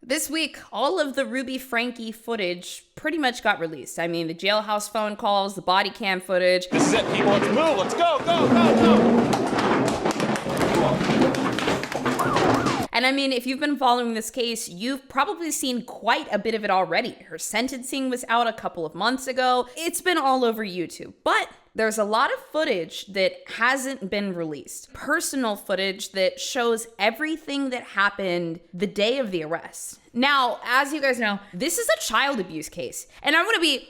This week, all of the Ruby Franke footage pretty much got released. I mean, the jailhouse phone calls, the body cam footage. This is it, people. Let's move. Let's go, go, go, go. And I mean, if you've been following this case, you've probably seen quite a bit of it already. Her sentencing was out a couple of months ago. It's been all over YouTube. But there's a lot of footage that hasn't been released. Personal footage that shows everything that happened the day of the arrest. Now, as you guys know, this is a child abuse case. And I want to be,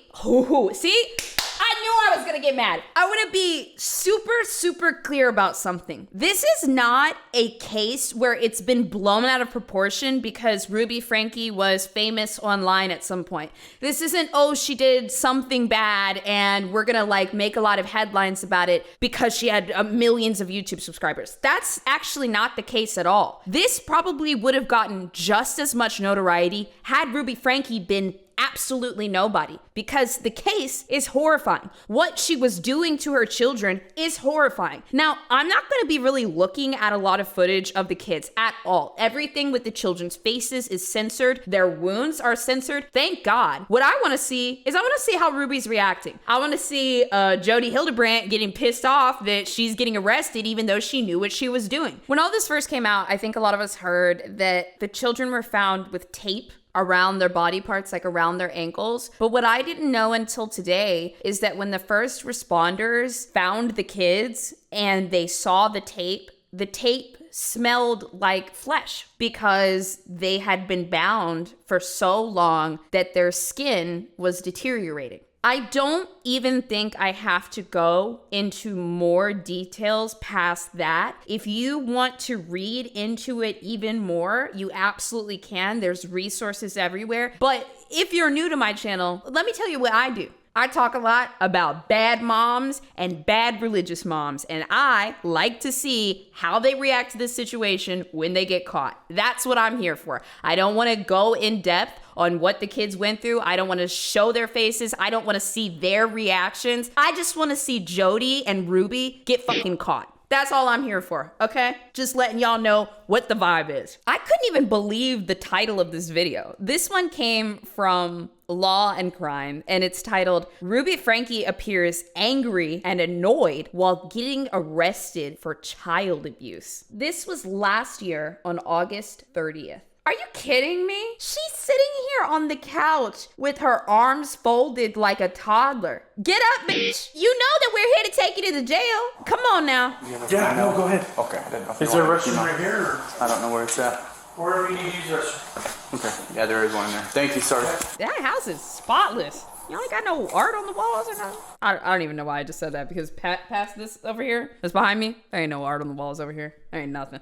see? I knew I was gonna get mad. I want to be super clear about something. This is not a case where it's been blown out of proportion because Ruby Franke was famous online at some point. This isn't, oh, she did something bad and we're gonna like make a lot of headlines about it because she had millions of YouTube subscribers. That's actually not the case at all. This probably would have gotten just as much notoriety had Ruby Franke been absolutely nobody, because the case is horrifying. What she was doing to her children is horrifying. Now, I'm not going to be really looking at a lot of footage of the kids at all. Everything with the children's faces is censored. Their wounds are censored. Thank God. What I want to see is I want to see how Ruby's reacting. I want to see Jodi Hildebrandt getting pissed off that she's getting arrested even though she knew what she was doing. When all this first came out, I think a lot of us heard that the children were found with tape around their body parts, like around their ankles. But what I didn't know until today is that when the first responders found the kids and they saw the tape smelled like flesh because they had been bound for so long that their skin was deteriorating. I don't even think I have to go into more details past that. If you want to read into it even more, you absolutely can. There's resources everywhere. But if you're new to my channel, let me tell you what I do. I talk a lot about bad moms and bad religious moms, and I like to see how they react to this situation when they get caught. That's what I'm here for. I don't want to go in depth on what the kids went through. I don't want to show their faces. I don't want to see their reactions. I just want to see Jodi and Ruby get fucking caught. That's all I'm here for, okay? Just letting y'all know what the vibe is. I couldn't even believe the title of this video. This one came from Law and Crime, and it's titled, Ruby Franke appears angry and annoyed while getting arrested for child abuse. This was last year on August 30th. Are you kidding me? She's sitting here on the couch with her arms folded like a toddler. Get up, bitch. You know that we're here to take you to the jail. Come on now. Yeah, no, go ahead. Okay, I didn't know. Is there a restroom right here? Or? I don't know where it's at. Wherever you need to use the restroom. Okay, yeah, there is one in there. Thank you, sir. That house is spotless. You ain't got no art on the walls or nothing? I don't even know why I just said that, because past this over here, that's behind me, there ain't no art on the walls over here. There ain't nothing.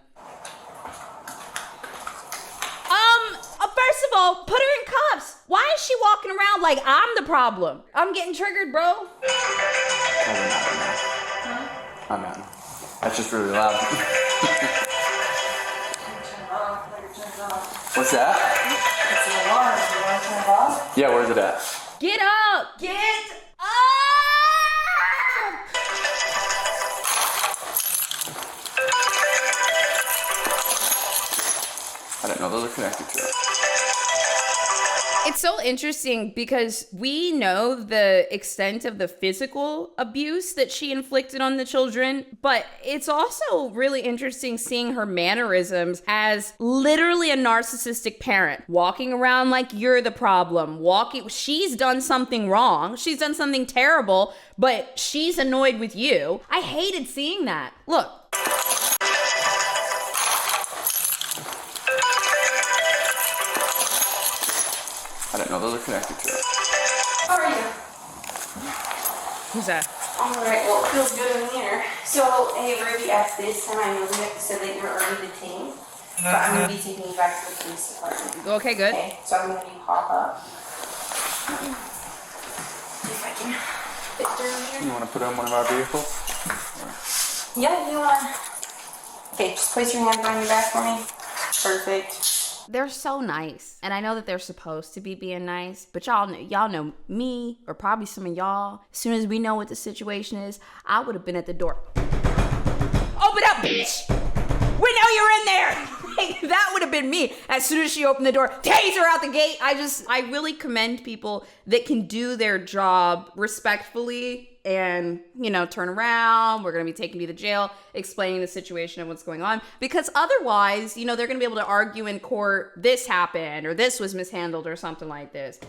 First of all, put her in cuffs. Why is she walking around like I'm the problem? I'm getting triggered, bro. I'm not. That's just really loud. What's that? It's an alarm. You want to turn it off? Yeah, where's it at? Get up! Get up! I didn't know those are connected to it. It's so interesting because we know the extent of the physical abuse that she inflicted on the children, but it's also really interesting seeing her mannerisms as literally a narcissistic parent, walking around like you're the problem, she's done something wrong, she's done something terrible, but she's annoyed with you. I hated seeing that. Look. I didn't know those are connected to it. How are you? Who's that? Alright, well, it feels good in here. So, hey, Ruby, at this time, I know you said that you're already detained, but I'm going to be taking you back to the police department. Okay, good. Okay, so I'm going to be pop up. See if I can fit through here. You want to put it in one of our vehicles? Yeah, you want. Okay, just place your hand behind your back for me. Perfect. They're so nice. And I know that they're supposed to be being nice, but y'all know me, or probably some of y'all. As soon as we know what the situation is, I would have been at the door. Open up, bitch! We know you're in there! Like, that would have been me. As soon as she opened the door, taser out the gate. I really commend people that can do their job respectfully and, you know, turn around. We're going to be taking you to jail, explaining the situation and what's going on. Because otherwise, you know, they're going to be able to argue in court, this happened or this was mishandled or something like this.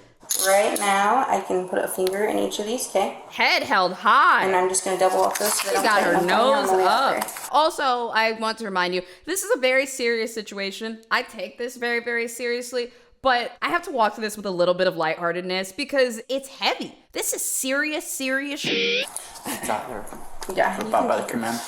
Right now, I can put a finger in each of these, okay? Head held high. And I'm just going to double up this. So She got her nose up. Also, I want to remind you, this is a very serious situation. I take this very, very seriously. But I have to walk through this with a little bit of lightheartedness because it's heavy. This is serious shit. It's out there. Yeah. About by the command.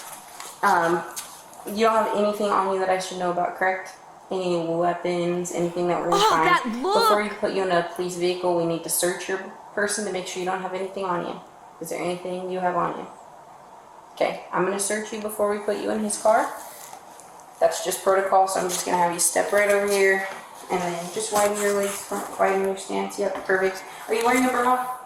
You don't have anything on you that I should know about, correct? Any weapons, anything that we're going to find? That look! Before we put you in a police vehicle, we need to search your person to make sure you don't have anything on you. Is there anything you have on you? Okay, I'm going to search you before we put you in his car. That's just protocol, so I'm just going to have you step right over here. And then just widen your legs, widen your stance. Yep, perfect. Are you wearing a bra?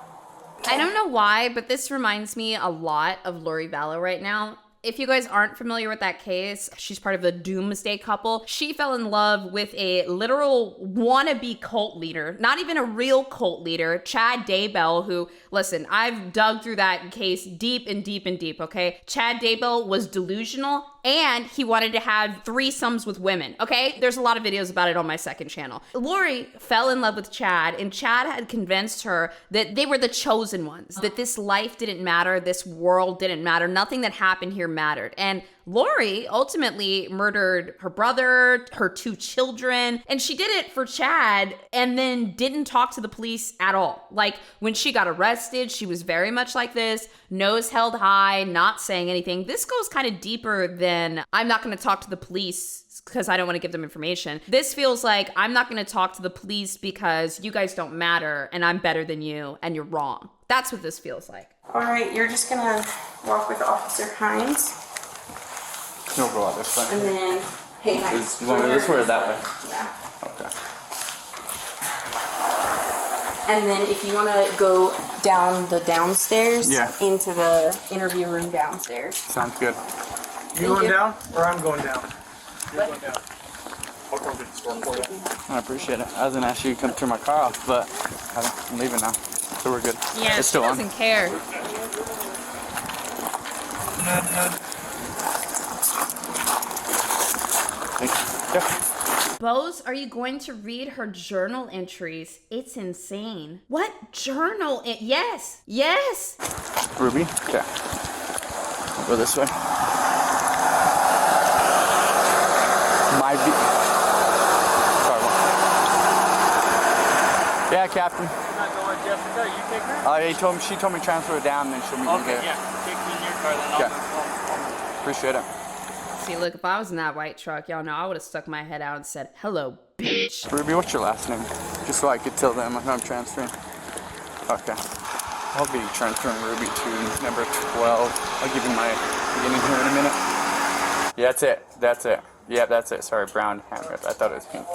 I don't know why, but this reminds me a lot of Lori Vallow right now. If you guys aren't familiar with that case, she's part of the Doomsday couple. She fell in love with a literal wannabe cult leader, not even a real cult leader, Chad Daybell, who, listen, I've dug through that case deep and deep and deep, okay? Chad Daybell was delusional and he wanted to have threesomes with women, okay? There's a lot of videos about it on my second channel. Lori fell in love with Chad, and Chad had convinced her that they were the chosen ones, that this life didn't matter, this world didn't matter, nothing that happened here mattered. And Lori ultimately murdered her brother, her 2 children, and she did it for Chad and then didn't talk to the police at all. Like, when she got arrested, she was very much like this, nose held high, not saying anything. This goes kind of deeper than, I'm not going to talk to the police because I don't want to give them information. This feels like, I'm not going to talk to the police because you guys don't matter and I'm better than you and you're wrong. That's what this feels like. All right, you're just going to walk with Officer Hines. You'll go out this way. And then, hey, Hines. You want me this way or that way? Yeah. Okay. And then if you want to go down the downstairs into the interview room downstairs. Sounds good. You going down or I'm going down? You're going down. I'll come get the store for you. I appreciate it. I was gonna ask you to come turn my car off, but I'm leaving now, so we're good. Yeah, it's she still doesn't care. Yeah. BOZE, are you going to read her journal entries? It's insane. What journal? Yes. Yes. Ruby? Okay. I'll go this way. Sorry. Yeah, Captain. I'm not going with Jessica. You take her? She told me transfer it down, then she'll meet me there. Okay, yeah. Take me in your car, then I'll Okay. Appreciate it. See, look, if I was in that white truck, y'all know I would have stuck my head out and said, hello, bitch. Ruby, what's your last name? Just so I could tell them I'm transferring. Okay. I'll be transferring Ruby to number 12. I'll give you my beginning here in a minute. Yeah, that's it. That's it. Yeah, that's it. Sorry, brown hammer. I thought it was pink.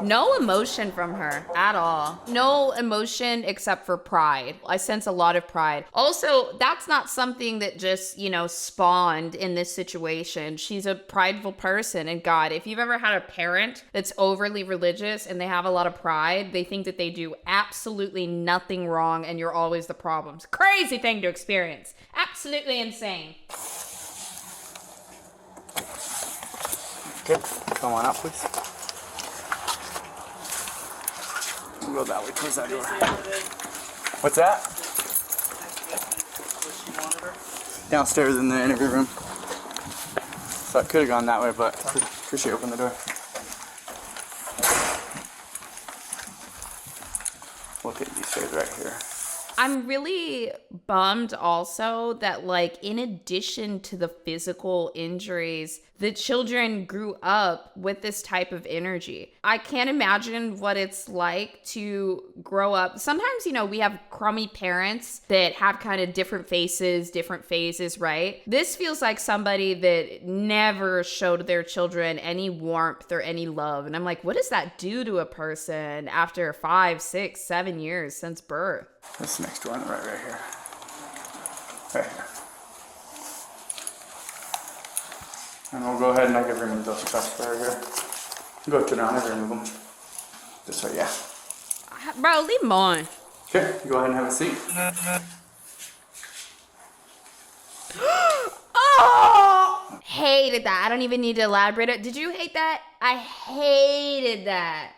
No emotion from her at all. No emotion except for pride. I sense a lot of pride. Also, that's not something that just, spawned in this situation. She's a prideful person. And God, if you've ever had a parent that's overly religious and they have a lot of pride, they think that they do absolutely nothing wrong and you're always the problem. It's a crazy thing to experience. Absolutely insane. Okay, come on out, please. We'll go that way towards that door. What's that? Downstairs in the interview room. So I could have gone that way, but appreciate you opening the door. Look at these stairs right here. I'm really bummed also that, in addition to the physical injuries, the children grew up with this type of energy. I can't imagine what it's like to grow up. Sometimes, we have crummy parents that have kind of different faces, different phases, right? This feels like somebody that never showed their children any warmth or any love. And I'm like, what does that do to a person after 5, 6, 7 years since birth? This next door on the right here. Right here. And we'll go ahead and I'll give him those cups right here. Go turn around and remove them. This way, yeah. Bro, leave them on. Okay, go ahead and have a seat. Oh! Hated that. I don't even need to elaborate it. Did you hate that? I hated that.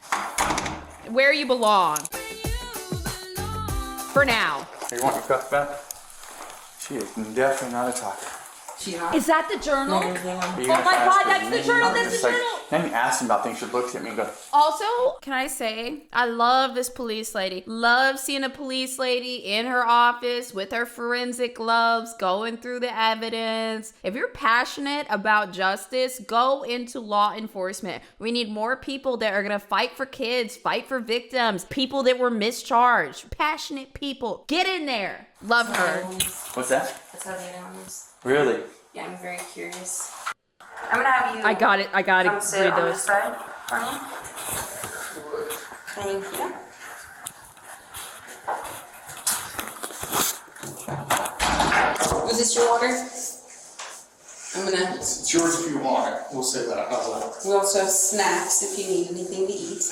Where you belong. For now. You want your cuff back? She is definitely not a talker. Is that the journal? Oh my God, that's the journal, that's the journal. Then you ask him about things, she looks at me and goes, Also, can I say, I love this police lady. Love seeing a police lady in her office with her forensic gloves, going through the evidence. If you're passionate about justice, go into law enforcement. We need more people that are gonna fight for kids, fight for victims, people that were mischarged. Passionate people. Get in there. Love her. what's that? That's how they know this. Really? Yeah, I'm very curious. I'm gonna have you. I got it come sit read on this those. side for me. Thank you. Was this your water? I'm gonna. It's yours if you want it. We'll say that. How's that? We also have snacks if you need anything to eat.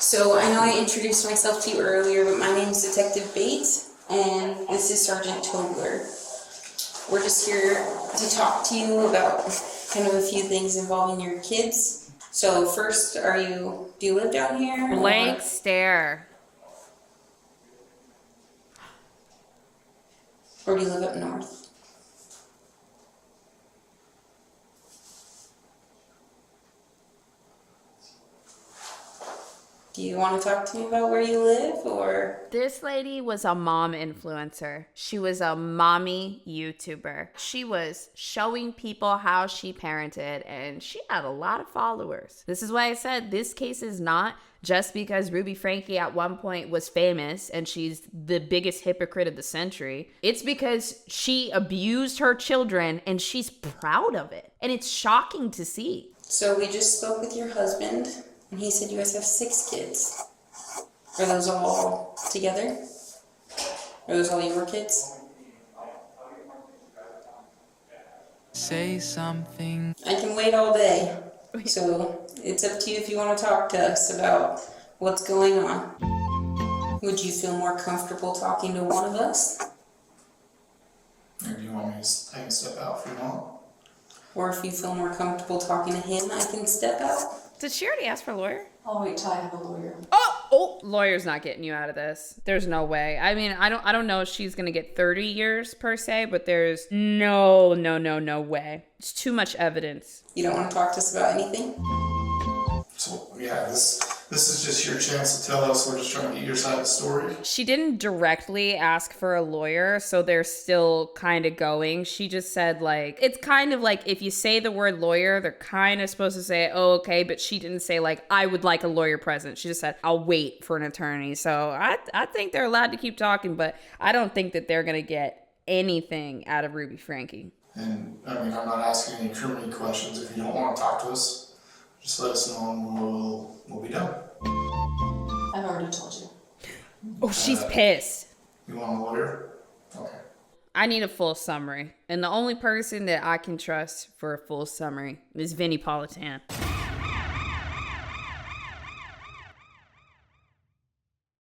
So I know I introduced myself to you earlier, but my name is Detective Bates, and this is Sergeant Tobler. We're just here to talk to you about kind of a few things involving your kids. So first, do you live down here? Blank stare. Or do you live up north? Do you want to talk to me about where you live, or? This lady was a mom influencer. She was a mommy YouTuber. She was showing people how she parented, and she had a lot of followers. This is why I said this case is not just because Ruby Franke at one point was famous and she's the biggest hypocrite of the century. It's because she abused her children and she's proud of it. And it's shocking to see. So we just spoke with your husband, and he said you guys have 6 kids. Are those all together? Are those all your kids? Say something. I can wait all day. So it's up to you if you want to talk to us about what's going on. Would you feel more comfortable talking to one of us? Or do you want me to I can step out if you want? Or if you feel more comfortable talking to him, I can step out. Did she already ask for a lawyer? I'll wait till I have a lawyer. Oh, lawyer's not getting you out of this. There's no way. I mean, I don't know if she's gonna get 30 years per se, but there's no way. It's too much evidence. You don't want to talk to us about anything? So yeah, this is just your chance to tell us. We're just trying to get your side of the story. She didn't directly ask for a lawyer, so they're still kind of going. She just said, like, it's kind of like if you say the word lawyer, they're kind of supposed to say, oh, okay, but she didn't say, like, I would like a lawyer present. She just said, I'll wait for an attorney. So I think they're allowed to keep talking, but I don't think that they're going to get anything out of Ruby Franke. And I mean, I'm not asking any criminal questions. If you don't want to talk to us, just let us know and we'll be done. I've already told you. Oh, she's pissed. You want a lawyer? Okay. I need a full summary. And the only person that I can trust for a full summary is Vinnie Politan.